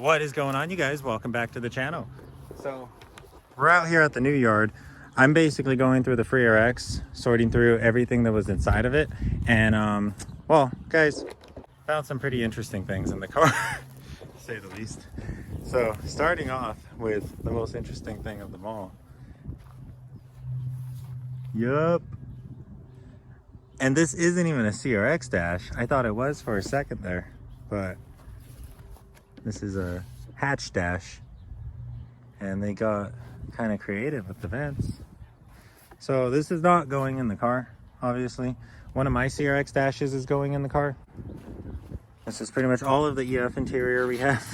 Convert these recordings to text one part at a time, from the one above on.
What is going on, you guys? Welcome back to the channel. So we're out here at the new yard. I'm basically going through the CRX, sorting through everything that was inside of it, and well, guys, found some pretty interesting things in the car to say the least. So starting off with the most interesting thing of them all. Yup. And this isn't even a CRX dash. I thought it was for a second there, but this is a hatch dash, and they got kind of creative with the vents. So this is not going in the car, obviously. One of my CRX dashes is going in the car. This is pretty much all of the EF interior we have.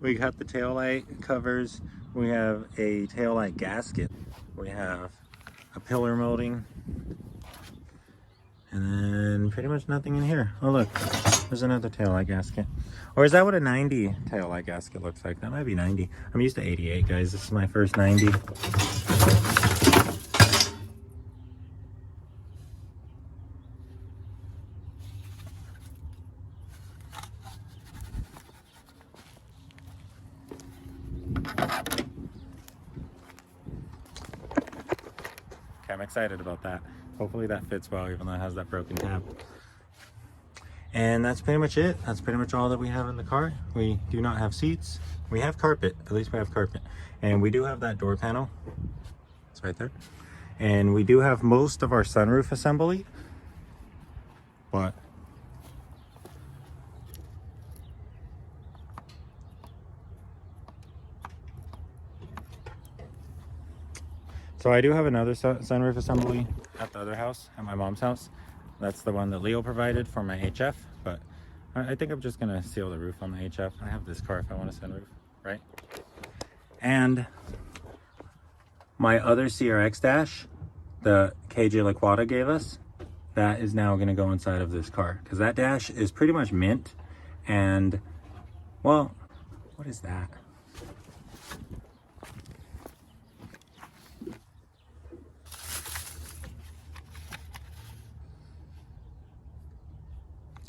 We got the taillight covers. We have a taillight gasket. We have a pillar molding. And then pretty much nothing in here. Oh look, there's another taillight gasket. Or is that what a 90 taillight gasket looks like? That might be 90. I'm used to 88, guys. This is my first 90. Okay, I'm excited about that. Hopefully that fits well, even though it has that broken tab. And that's pretty much it. That's pretty much all that we have in the car. We do not have seats. We have carpet. At least we have carpet. And we do have that door panel. It's right there. And we do have most of our sunroof assembly. But so I do have another sunroof assembly at the other house, at my mom's house. That's the one that Leo provided for my HF, but I think I'm just gonna seal the roof on the HF. I have this car if I want a sunroof, right? And my other CRX dash, the KJ Laquata gave us, that is now gonna go inside of this car, because that dash is pretty much mint. And, well, what is that?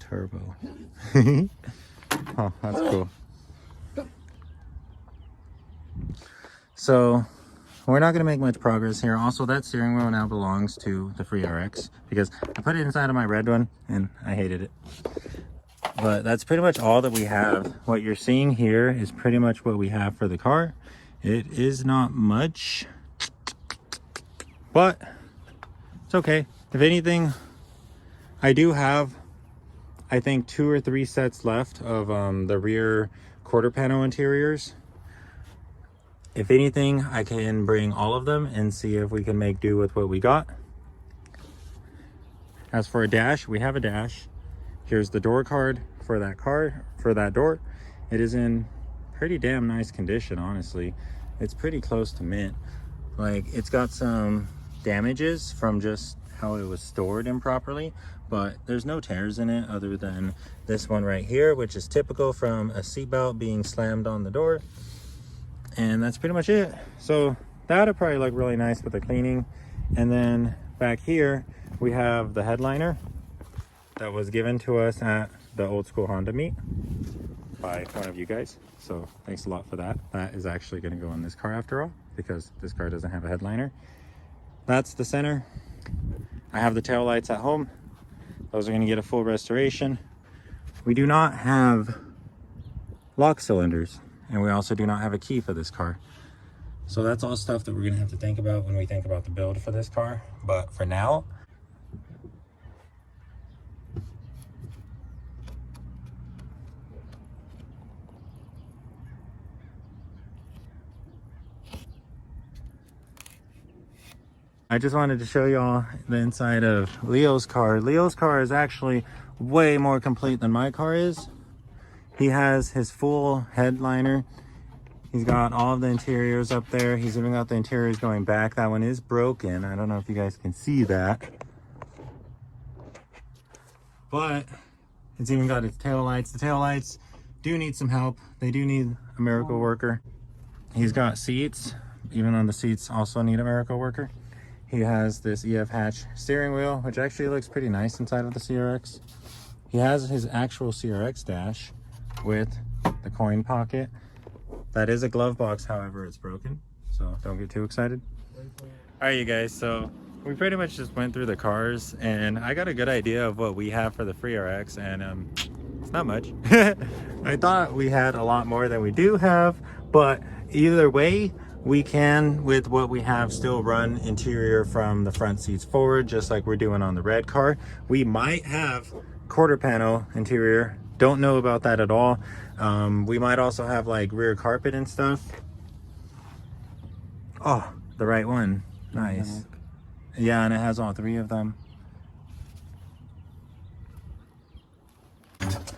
Turbo. Oh, that's cool. So we're not going to make much progress here. Also, that steering wheel now belongs to the CRX because I put it inside of my red one and I hated it. But that's pretty much all that we have. What you're seeing here is pretty much what we have for the car. It is not much, but it's okay. If anything, I do have, I think, 2 or 3 sets left of the rear quarter panel interiors. If anything, I can bring all of them and see if we can make do with what we got. As for a dash, we have a dash. Here's the door card for that car, for that door. It is in pretty damn nice condition, honestly. It's pretty close to mint. Like, it's got some damages from just how it was stored improperly, but there's no tears in it other than this one right here, which is typical from a seatbelt being slammed on the door. And that's pretty much it. So that'll probably look really nice with the cleaning. And then back here we have the headliner that was given to us at the old school Honda meet by one of you guys, so thanks a lot for that. That is actually going to go in this car after all, because this car doesn't have a headliner. That's the center. I have the tail lights at home. Those are going to get a full restoration. We do not have lock cylinders, and we also do not have a key for this car. So that's all stuff that we're going to have to think about when we think about the build for this car. But for now, I just wanted to show y'all the inside of Leo's car. Leo's car is actually way more complete than my car is. He has his full headliner. He's got all of the interiors up there. He's even got the interiors going back. That one is broken. I don't know if you guys can see that. But it's even got its tail lights. The tail lights do need some help. They do need a miracle worker. He's got seats. Even on the seats also need a miracle worker. He has this EF hatch steering wheel, which actually looks pretty nice inside of the CRX. He has his actual CRX dash with the coin pocket. That is a glove box, however, it's broken, so don't get too excited. All right, you guys, so we pretty much just went through the cars, and I got a good idea of what we have for the CRX, and it's not much. I thought we had a lot more than we do have, but either way, we can, with what we have, still run interior from the front seats forward, just like we're doing on the red car. We might have quarter panel interior, don't know about that at all. We might also have like rear carpet and stuff. Oh, the right one. Nice. Yeah, and it has all three of them.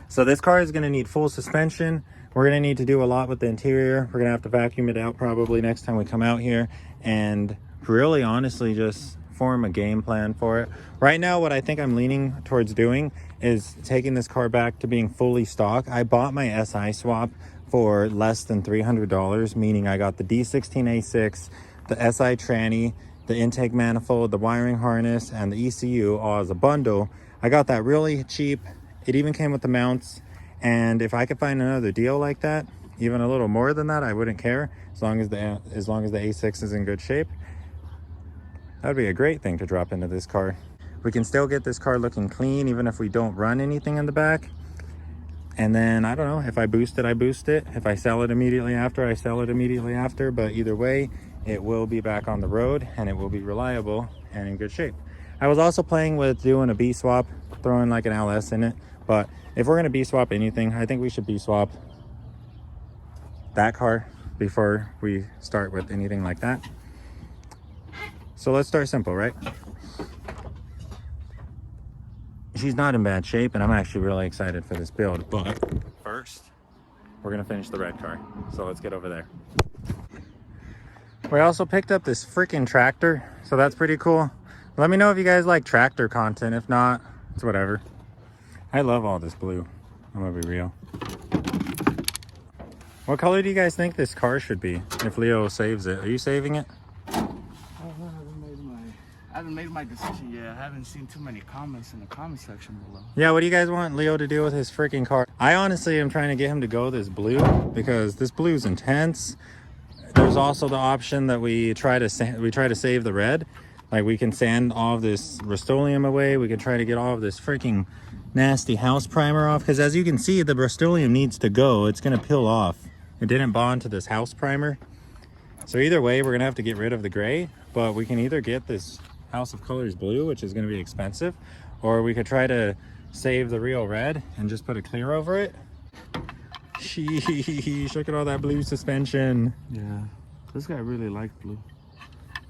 So this car is going to need full suspension. We're going to need to do a lot with the interior. We're going to have to vacuum it out probably next time we come out here, and really honestly just form a game plan for it. Right now, what I think I'm leaning towards doing is taking this car back to being fully stock. I bought my SI swap for less than $300, meaning I got the D16A6, the SI tranny, the intake manifold, the wiring harness, and the ECU all as a bundle. I got that really cheap. It even came with the mounts, and if I could find another deal like that, even a little more than that, I wouldn't care, as long as the A6 is in good shape. That would be a great thing to drop into this car. We can still get this car looking clean even if we don't run anything in the back. And then, I don't know, if I boost it, I boost it. If I sell it immediately after, I sell it immediately after. But either way, it will be back on the road, and it will be reliable and in good shape. I was also playing with doing a B swap, throwing like an LS in it. But if we're gonna B swap anything, I think we should B swap that car before we start with anything like that. So let's start simple, right? She's not in bad shape, and I'm actually really excited for this build. But first, we're gonna finish the red car. So let's get over there. We also picked up this freaking tractor, so that's pretty cool. Let me know if you guys like tractor content. If not, it's whatever. I love all this blue. I'm gonna be real. What color do you guys think this car should be if Leo saves it? Are you saving it? I haven't made my decision yet. I haven't seen too many comments in the comment section below. Yeah, what do you guys want Leo to do with his freaking car? I honestly am trying to get him to go this blue because this blue is intense. There's also the option that we try to save the red. Like, we can sand all of this Rust-Oleum away. We can try to get all of this freaking nasty house primer off, because as you can see, the Rust-Oleum needs to go. It's going to peel off. It didn't bond to this house primer. So either way, we're going to have to get rid of the gray, but we can either get this House of Colors blue, which is going to be expensive, or we could try to save the real red and just put a clear over it. Sheesh, look at all that blue suspension. Yeah, this guy really likes blue.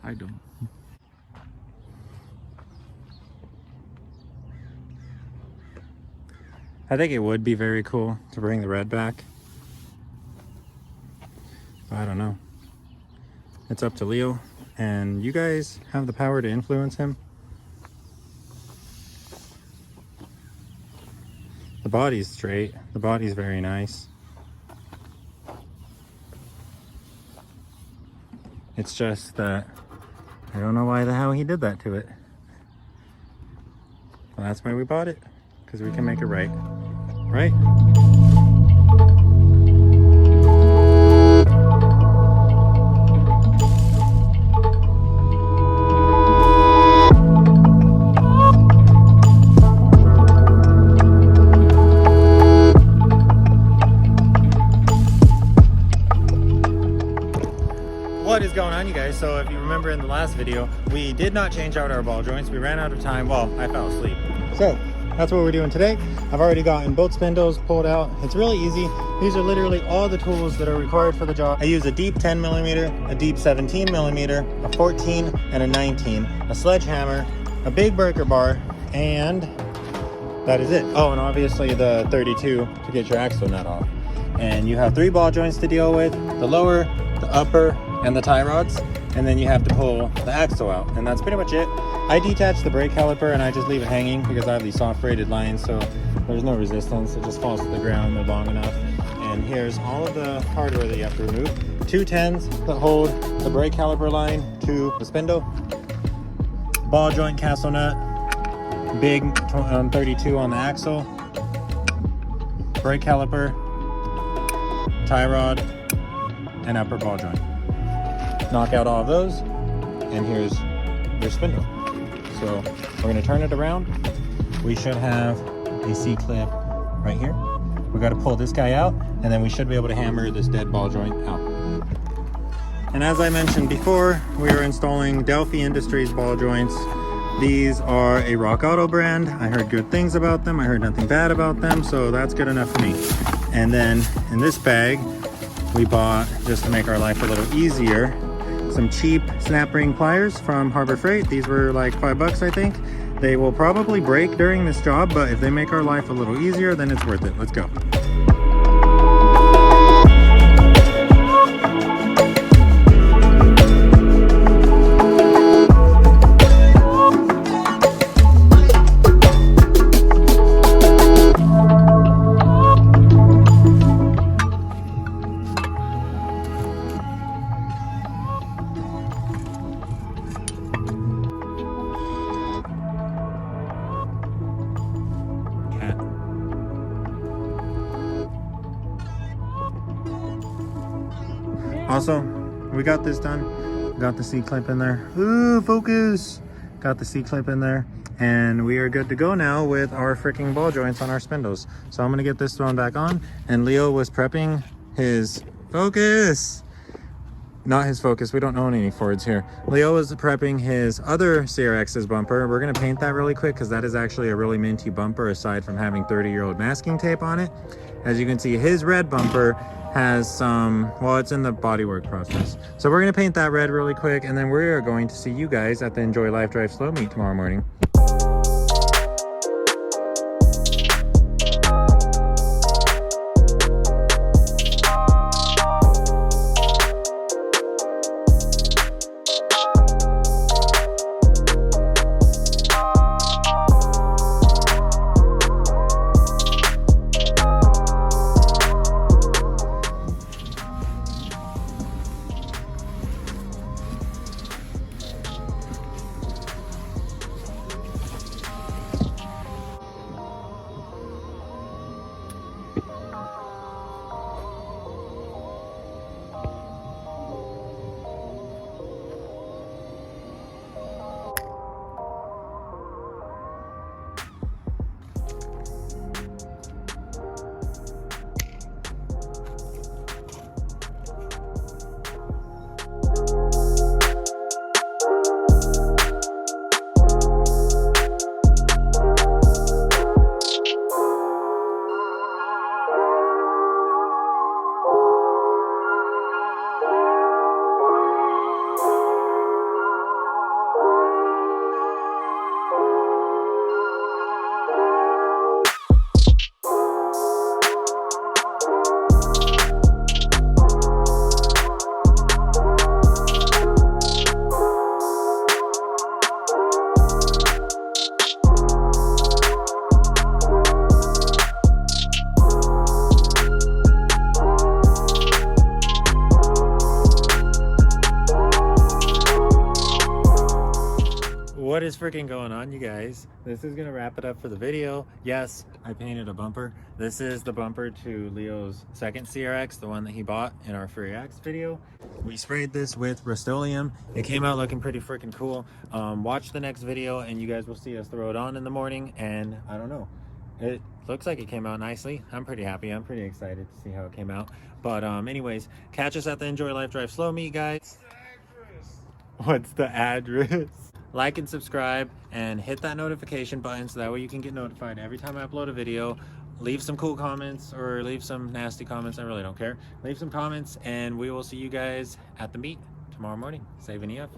I don't. I think it would be very cool to bring the red back. But I don't know. It's up to Leo, and you guys have the power to influence him. The body's straight. The body's very nice. It's just that I don't know why the hell he did that to it. Well, that's why we bought it, because we can make it right. Right? What is going on, you guys? So if you remember in the last video, we did not change out our ball joints. We ran out of time. Well, I fell asleep. So that's what we're doing today. I've already gotten both spindles pulled out. It's really easy. These are literally all the tools that are required for the job. I use a deep 10 millimeter, a deep 17 millimeter, a 14, and a 19, a sledgehammer, a big breaker bar, and that is it. Oh, and obviously the 32 to get your axle nut off. And you have 3 ball joints to deal with: the lower, the upper, and the tie rods. And then you have to pull the axle out, and that's pretty much it. I detach the brake caliper and I just leave it hanging because I have these soft braided lines, so there's no resistance. It just falls to the ground. They're long enough. And here's all of the hardware that you have to remove. 2 10s that hold the brake caliper line to the spindle, ball joint castle nut, big 32 on the axle, brake caliper, tie rod, and upper ball joint. Knock out all of those, and here's your spindle. So we're gonna turn it around. We should have a C-clip right here. We gotta pull this guy out, and then we should be able to hammer this dead ball joint out. And as I mentioned before, we are installing Delphi Industries ball joints. These are a Rock Auto brand. I heard good things about them. I heard nothing bad about them, so that's good enough for me. And then in this bag, we bought, just to make our life a little easier, some cheap snap ring pliers from Harbor Freight. These were like $5, I think. They will probably break during this job, but if they make our life a little easier, then it's worth it. Let's go. Also, we got this done. Got the C-clip in there. Ooh, focus! Got the C-clip in there. And we are good to go now with our freaking ball joints on our spindles. So I'm gonna get this thrown back on. And Leo was prepping his focus. Not his focus, we don't own any Fords here. Leo was prepping his other CRX's bumper. We're gonna paint that really quick because that is actually a really minty bumper aside from having 30-year-old masking tape on it. As you can see, his red bumper has some, well, it's in the bodywork process. So we're gonna paint that red really quick, and then we're going to see you guys at the Enjoy Life Drive Slow meet tomorrow morning. What is freaking going on, you guys? This is gonna wrap it up for the video. Yes, I painted a bumper. This is the bumper to Leo's second CRX, the one that he bought in our CRX video. We sprayed this with Rust-Oleum. It came out looking pretty freaking cool. Watch the next video and you guys will see us throw it on in the morning, and I don't know. It looks like it came out nicely. I'm pretty happy. I'm pretty excited to see how it came out. But anyways, catch us at the Enjoy Life Drive Slow meet, guys. What's the address? Like and subscribe and hit that notification button so that way you can get notified every time I upload a video. Leave some cool comments or leave some nasty comments. I really don't care. Leave some comments and we will see you guys at the meet tomorrow morning. Saving EF.